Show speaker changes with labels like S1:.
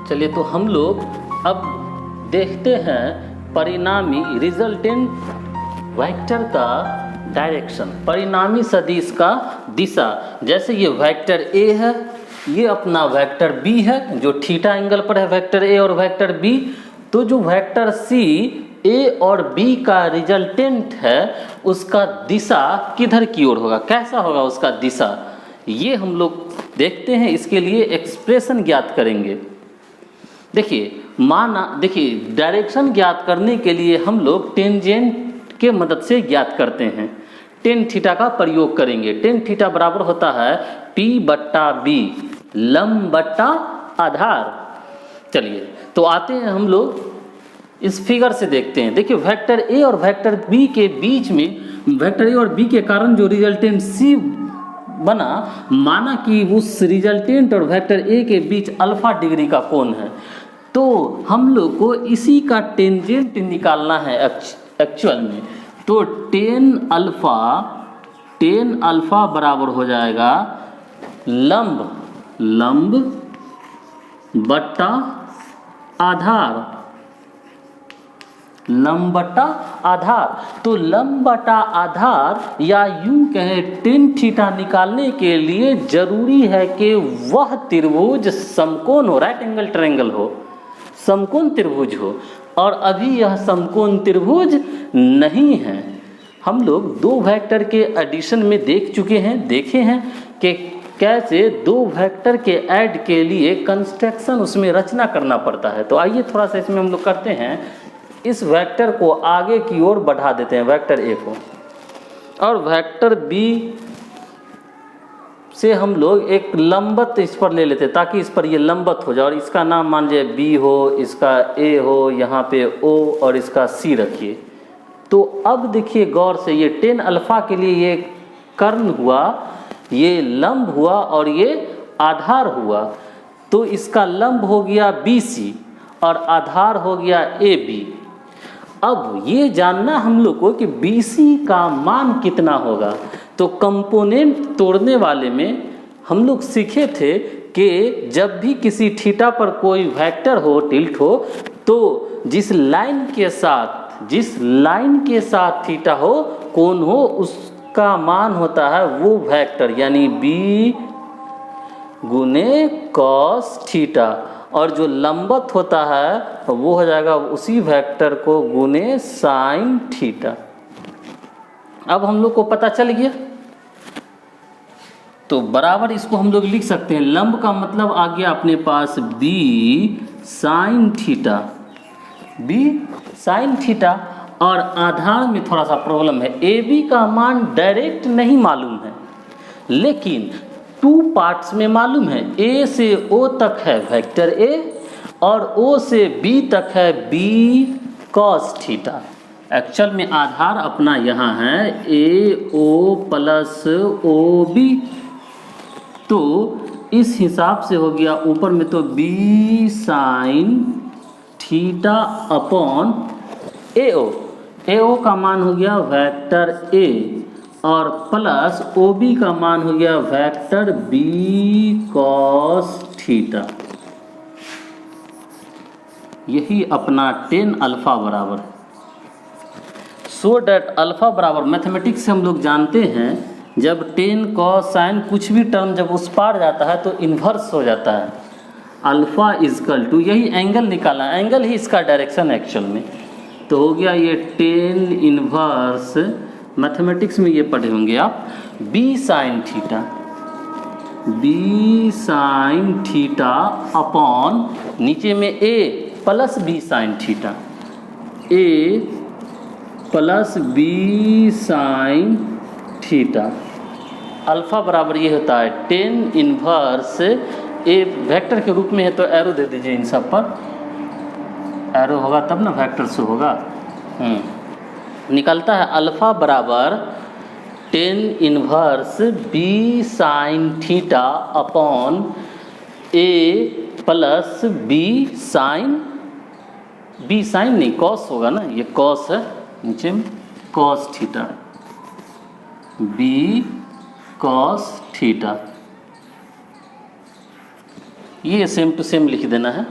S1: चलिए तो हम लोग अब देखते हैं परिणामी रिजल्टेंट वेक्टर का डायरेक्शन, परिणामी सदिश का दिशा। जैसे ये वेक्टर ए है, ये अपना वेक्टर बी है जो थीटा एंगल पर है, वेक्टर ए और वेक्टर बी। तो जो वेक्टर सी ए और बी का रिजल्टेंट है उसका दिशा किधर की ओर होगा, कैसा होगा उसका दिशा, ये हम लोग देखते हैं। इसके लिए एक्सप्रेशन ज्ञात करेंगे। देखिए डायरेक्शन ज्ञात करने के लिए हम लोग टेंजेंट के मदद से ज्ञात करते हैं। टेन थीटा का प्रयोग करेंगे। टेन थीटा बराबर होता है P बट्टा बी, लंब बट्टा आधार। चलिए तो आते हैं हम लोग इस फिगर से देखते हैं। देखिए वेक्टर ए और वेक्टर बी के बीच में, वेक्टर ए और बी के कारण जो रिजल्टेंट सी बना, माना कि उस रिजल्टेंट और वेक्टर ए के बीच अल्फा डिग्री का कोण है। तो हम लोग को इसी का टेंजेंट निकालना है एक्चुअल में। तो टेन अल्फा बराबर हो जाएगा लंब बट्टा आधार, लंब बट्टा आधार। तो लंब बट्टा आधार या यूं कहें टेन थीटा निकालने के लिए जरूरी है कि वह त्रिभुज समकोण हो, राइट एंगल ट्रायंगल हो, समकोण त्रिभुज हो। और अभी यह समकोण त्रिभुज नहीं है। हम लोग दो वेक्टर के एडिशन में देखे हैं कि कैसे दो वेक्टर के ऐड के लिए कंस्ट्रक्शन, उसमें रचना करना पड़ता है। तो आइए थोड़ा सा इसमें हम लोग करते हैं। इस वेक्टर को आगे की ओर बढ़ा देते हैं, वेक्टर ए को, और वेक्टर बी से हम लोग एक लंबत इस पर ले लेते हैं ताकि इस पर ये लंबत हो जाए। और इसका नाम मान लीजिए बी हो, इसका ए हो, यहाँ पे ओ और इसका सी रखिए। तो अब देखिए गौर से, ये टेन अल्फा के लिए ये कर्ण हुआ, ये लंब हुआ और ये आधार हुआ। तो इसका लंब हो गया बी सी और आधार हो गया ए बी। अब ये जानना हम लोग को कि BC का मान कितना होगा। तो कंपोनेंट तोड़ने वाले में हम लोग सीखे थे कि जब भी किसी थीटा पर कोई वेक्टर हो, टिल्ट हो, तो जिस लाइन के साथ थीटा हो, कोण हो, उसका मान होता है वो वेक्टर, यानी B गुने कॉस थीटा। और जो लंबत होता है वो हो जाएगा उसी वेक्टर को गुने साइन थीटा। अब हम लोग को पता चल गया। तो बराबर इसको हम लोग लिख सकते हैं। लंब का मतलब आ गया अपने पास B साइन थीटा, और आधार में थोड़ा सा प्रॉब्लम है। AB का मान डायरेक्ट नहीं मालूम है, लेकिन टू पार्ट्स में मालूम है। A से O तक है वेक्टर A और O से B तक है B cos थीटा। एक्चुअल में आधार अपना यहाँ है AO प्लस OB। तो इस हिसाब से हो गया ऊपर में तो B sine theta upon AO का मान हो गया वेक्टर A और प्लस OB का मान हो गया वेक्टर B cos थीटा। यही अपना टेन अल्फा बराबर है। सो डैट अल्फा बराबर, मैथमेटिक्स से हम लोग जानते हैं जब टेन कॉस साइन कुछ भी टर्म जब उस पार जाता है तो इन्वर्स हो जाता है। अल्फा इजकल टू, यही एंगल निकाला, एंगल ही इसका डायरेक्शन एक्चुअल में। तो हो गया ये टेन इन्वर्स, मैथमेटिक्स में ये पढ़े होंगे आप, B साइन थीटा अपॉन नीचे में A plus B sine theta, A plus B sine theta. Alpha बराबर ये होता है टेन इन्वर्स A वेक्टर के रूप में है तो एरो दे दीजिए, इन सब पर एरो होगा तब ना वेक्टर से होगा। निकलता है अल्फा बराबर tan inverse B sine theta upon A plus B sine नहीं कॉस होगा ना, ये कॉस है नीचे में, cos theta, B cos theta. ये सेम टू सेम लिख देना है।